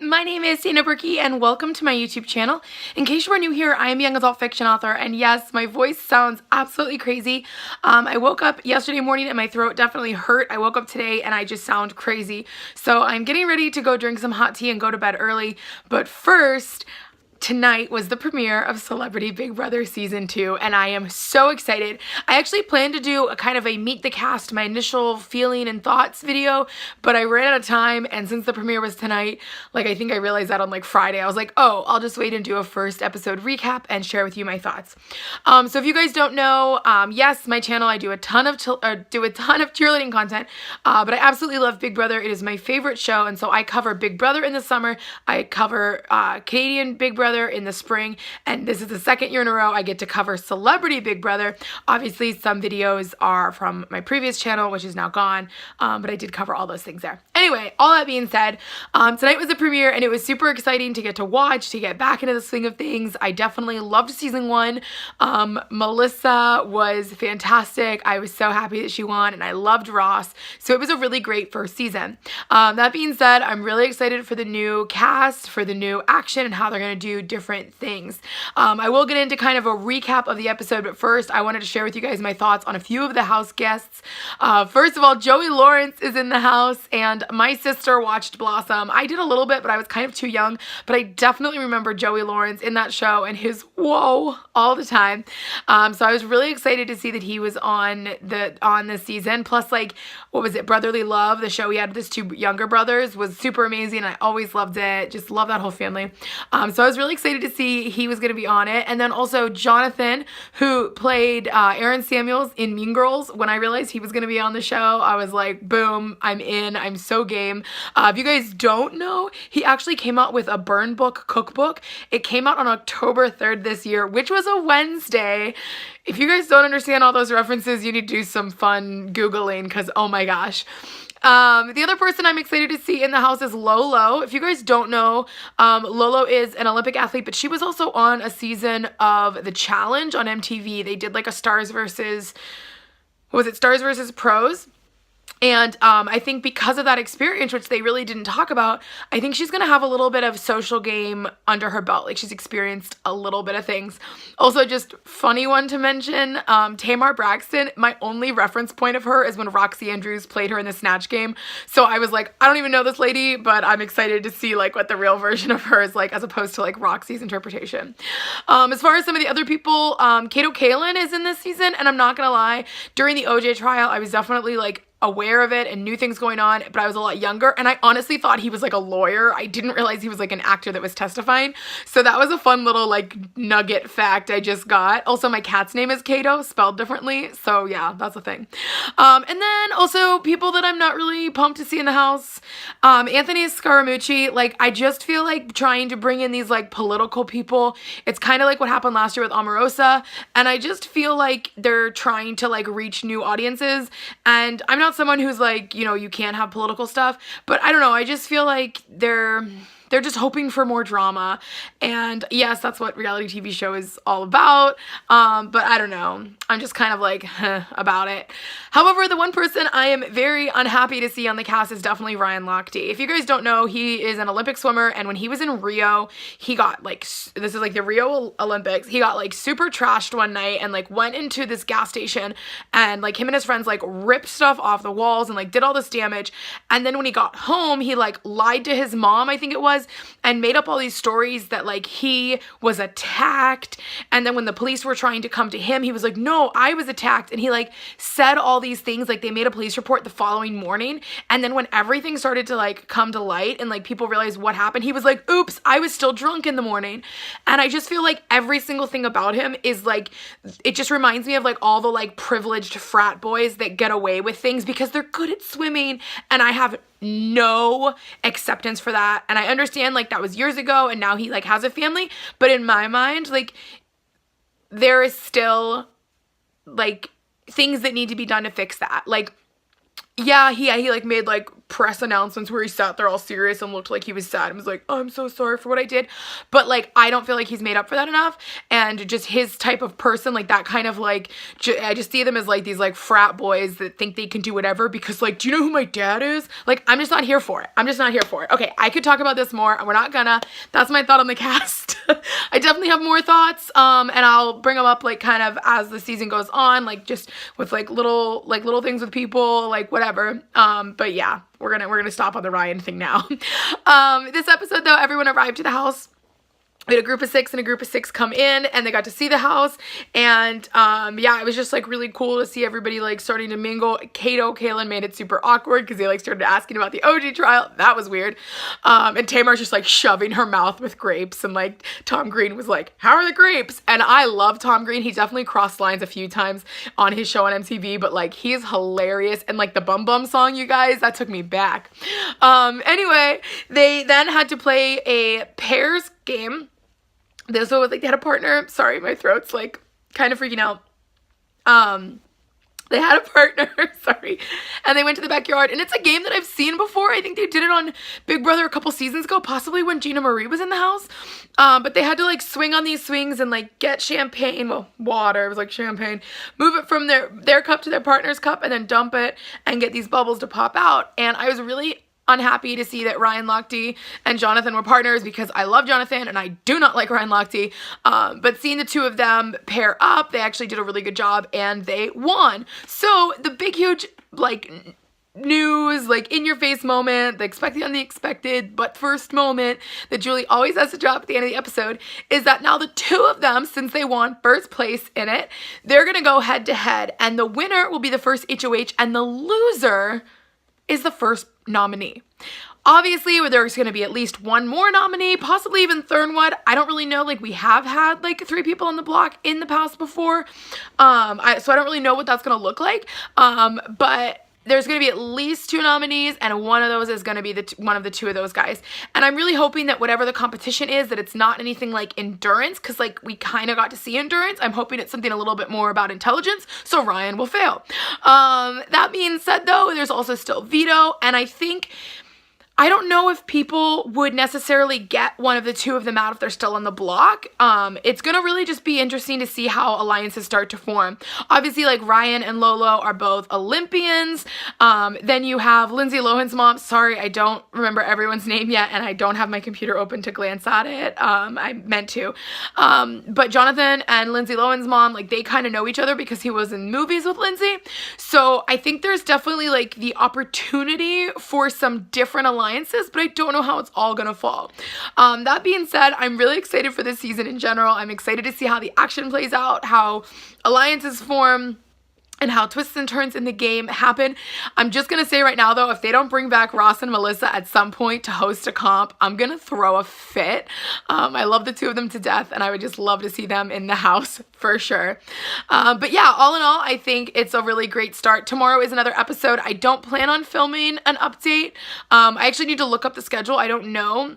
My name is Dana Berkey and welcome to my YouTube channel. In case you are new here, I am a young adult fiction author, and yes, my voice sounds absolutely crazy. I woke up yesterday morning and my throat definitely hurt. I woke up today and I just sound crazy. So I'm getting ready to go drink some hot tea and go to bed early. But first, tonight was the premiere of Celebrity Big Brother Season 2, and I am so excited. I actually planned to do a kind of a meet the cast, my initial feeling and thoughts video, but I ran out of time, and since the premiere was tonight, I think I realized that on Friday, I was like, oh, I'll just wait and do a first episode recap and share with you my thoughts. So if you guys don't know, yes, my channel, I do a ton of cheerleading content, but I absolutely love Big Brother. It is my favorite show, and so I cover Big Brother in the summer, I cover Canadian Big Brother in the spring, and this is the second year in a row I get to cover Celebrity Big Brother. Obviously, some videos are from my previous channel, which is now gone, but I did cover all those things there. Anyway, all that being said, tonight was the premiere, and it was super exciting to get to watch, to get back into the swing of things. I definitely loved season 1. Melissa was fantastic. I was so happy that she won, and I loved Ross, so it was a really great first season. That being said, I'm really excited for the new cast, for the new action, and how they're going to do different things. I will get into kind of a recap of the episode, but first I wanted to share with you guys my thoughts on a few of the house guests. First of all, Joey Lawrence is in the house, and my sister watched Blossom. I did a little bit, but I was kind of too young, but I definitely remember Joey Lawrence in that show and his whoa all the time. So I was really excited to see that he was on this season. Plus, what was it, Brotherly Love, the show he had with his two younger brothers, was super amazing. I always loved it. Just love that whole family. So I was really excited to see he was going to be on it. And then also Jonathan, who played Aaron Samuels in Mean Girls. When I realized he was going to be on the show, I was like, boom, I'm in. I'm so game. If you guys don't know, he actually came out with a burn book cookbook. It came out on October 3rd this year, which was a Wednesday. If you guys don't understand all those references, you need to do some fun Googling, because oh my gosh. The other person I'm excited to see in the house is Lolo. If you guys don't know, Lolo is an Olympic athlete, but she was also on a season of The Challenge on MTV. They did a Stars versus Pros? And I think because of that experience, which they really didn't talk about, I think she's going to have a little bit of social game under her belt. She's experienced a little bit of things. Also, just funny one to mention, Tamar Braxton, my only reference point of her is when Roxy Andrews played her in the Snatch game. So I was like, I don't even know this lady, but I'm excited to see what the real version of her is like, as opposed to Roxy's interpretation. As far as some of the other people, Kato Kaelin is in this season, and I'm not going to lie, during the OJ trial, I was definitely aware of it and knew things going on, but I was a lot younger, and I honestly thought he was a lawyer. I didn't realize he was an actor that was testifying. So that was a fun little nugget fact I just got. Also, my cat's name is Kato, spelled differently. So yeah, that's a thing. And then also people that I'm not really pumped to see in the house. Anthony Scaramucci, I just feel trying to bring in these political people. It's kind of what happened last year with Omarosa, and I just feel they're trying to reach new audiences, and I'm not someone who's you can't have political stuff, but I don't know, I just feel they're just hoping for more drama, and yes, that's what reality TV show is all about, but I don't know, I'm just kind of about it. However, the one person I am very unhappy to see on the cast is definitely Ryan Lochte. If you guys don't know, he is an Olympic swimmer, and when he was in Rio, he got this is the Rio Olympics, he got super trashed one night and went into this gas station, and him and his friends ripped stuff off the walls and did all this damage, and then when he got home, he lied to his mom, I think it was, and made up all these stories that he was attacked, and then when the police were trying to come to him, he was like, no, I was attacked, and he said all these things, they made a police report the following morning, and then when everything started to come to light and people realized what happened, he was like, oops, I was still drunk in the morning. And I just feel every single thing about him is it just reminds me of all the privileged frat boys that get away with things because they're good at swimming, and I have no acceptance for that. And I understand that was years ago, and now he has a family, but in my mind there is still things that need to be done to fix that. Yeah, he made press announcements where he sat there all serious and looked like he was sad and was like, I'm so sorry for what I did. But like, I don't feel like he's made up for that enough. And just his type of person, like that kind of like, I just see them as like these like frat boys that think they can do whatever because like, do you know who my dad is? Like, I'm just not here for it. I'm just not here for it. Okay, I could talk about this more. We're not gonna. That's my thought on the cast. I definitely have more thoughts, and I'll bring them up like kind of as the season goes on, like just with like little things with people, like whatever. But yeah, we're gonna stop on the Ryan thing now. This episode though, everyone arrived to the house. We had a group of 6 and a group of 6 come in, and they got to see the house, and yeah, it was just like really cool to see everybody like starting to mingle. Kato Kaelin made it super awkward because they like started asking about the OG trial. That was weird. And Tamar's just like shoving her mouth with grapes, and like Tom Green was like, how are the grapes? And I love Tom Green. He definitely crossed lines a few times on his show on MTV, but like he's hilarious. And like the Bum Bum song, you guys, that took me back. Anyway, they then had to play a pairs game. This was like they had a partner. Sorry, my throat's like kind of freaking out. They had a partner, sorry, and they went to the backyard, and it's a game that I've seen before. I think they did it on Big Brother a couple seasons ago, possibly when Gina Marie was in the house. But they had to like swing on these swings and like get champagne, well, water, it was like champagne, move it from their cup to their partner's cup, and then dump it and get these bubbles to pop out. And I was really unhappy to see that Ryan Lochte and Jonathan were partners because I love Jonathan and I do not like Ryan Lochte. But seeing the two of them pair up, they actually did a really good job and they won. So the big, huge, like, news, like in your face moment, the expected on the unexpected, but first moment that Julie always has to drop at the end of the episode is that now the two of them, since they won first place in it, they're gonna go head to head, and the winner will be the first HOH and the loser is the first nominee. Obviously, there's going to be at least one more nominee, possibly even third one. I don't really know. Like, we have had like 3 people on the block in the past before. So I don't really know what that's going to look like. But there's going to be at least 2 nominees, and one of those is going to be one of the 2 of those guys. And I'm really hoping that whatever the competition is, that it's not anything like endurance, because like we kind of got to see endurance. I'm hoping it's something a little bit more about intelligence, so Ryan will fail. That being said, though, there's also still veto, and I don't know if people would necessarily get one of the 2 of them out if they're still on the block. It's going to really just be interesting to see how alliances start to form. Obviously, like Ryan and Lolo are both Olympians. Then you have Lindsay Lohan's mom. Sorry, I don't remember everyone's name yet, and I don't have my computer open to glance at it. I meant to. But Jonathan and Lindsay Lohan's mom, like they kind of know each other because he was in movies with Lindsay. So I think there's definitely like the opportunity for some different alliances, but I don't know how it's all gonna fall. That being said, I'm really excited for this season in general. I'm excited to see how the action plays out, how alliances form, and how twists and turns in the game happen. I'm just gonna say right now though, if they don't bring back Ross and Melissa at some point to host a comp, I'm gonna throw a fit. I love the 2 of them to death, and I would just love to see them in the house for sure. But yeah, all in all, I think it's a really great start. Tomorrow is another episode. I don't plan on filming an update. I actually need to look up the schedule. I don't know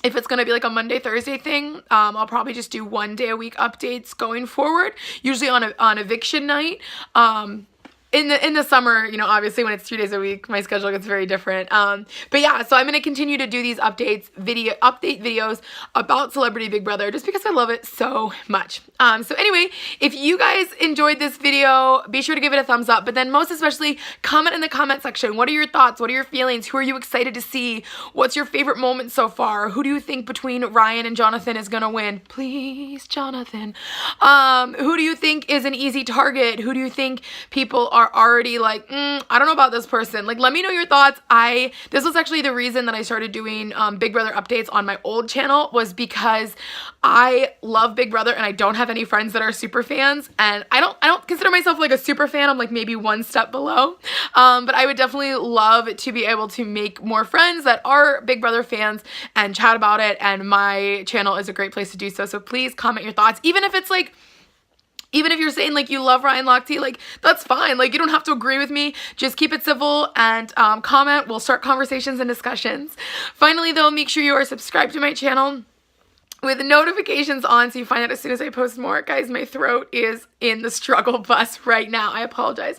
if it's going to be like a Monday, Thursday thing. I'll probably just do 1 day a week updates going forward, usually on eviction night. In the summer, you know, obviously when it's 3 days a week, my schedule gets very different. But yeah, so I'm going to continue to do these update videos about Celebrity Big Brother just because I love it so much. So anyway, if you guys enjoyed this video, be sure to give it a thumbs up, but then most especially comment in the comment section. What are your thoughts? What are your feelings? Who are you excited to see? What's your favorite moment so far? Who do you think between Ryan and Jonathan is going to win? Please, Jonathan. Who do you think is an easy target? Who do you think people are already like, I don't know about this person? Like, let me know your thoughts. This was actually the reason that I started doing Big Brother updates on my old channel, was because I love Big Brother and I don't have any friends that are super fans, and I don't consider myself like a super fan. I'm like maybe one step below. But I would definitely love to be able to make more friends that are Big Brother fans and chat about it, and my channel is a great place to do so. So please comment your thoughts, even if it's like, even if you're saying like you love Ryan Lochte, like that's fine. Like you don't have to agree with me. Just keep it civil and comment. We'll start conversations and discussions. Finally though, make sure you are subscribed to my channel with notifications on so you find out as soon as I post more. Guys, my throat is in the struggle bus right now. I apologize.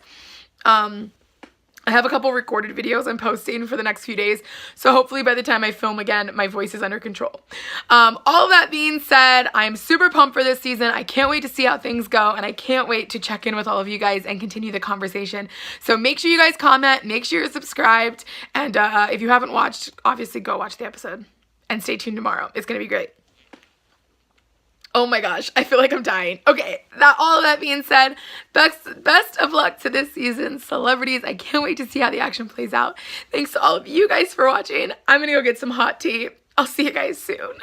I have a couple recorded videos I'm posting for the next few days, so hopefully by the time I film again, my voice is under control. All of that being said, I'm super pumped for this season. I can't wait to see how things go, and I can't wait to check in with all of you guys and continue the conversation. So make sure you guys comment, make sure you're subscribed, and if you haven't watched, obviously go watch the episode. And stay tuned tomorrow. It's going to be great. Oh my gosh, I feel like I'm dying. Okay, all of that being said, best of luck to this season's celebrities. I can't wait to see how the action plays out. Thanks to all of you guys for watching. I'm gonna go get some hot tea. I'll see you guys soon.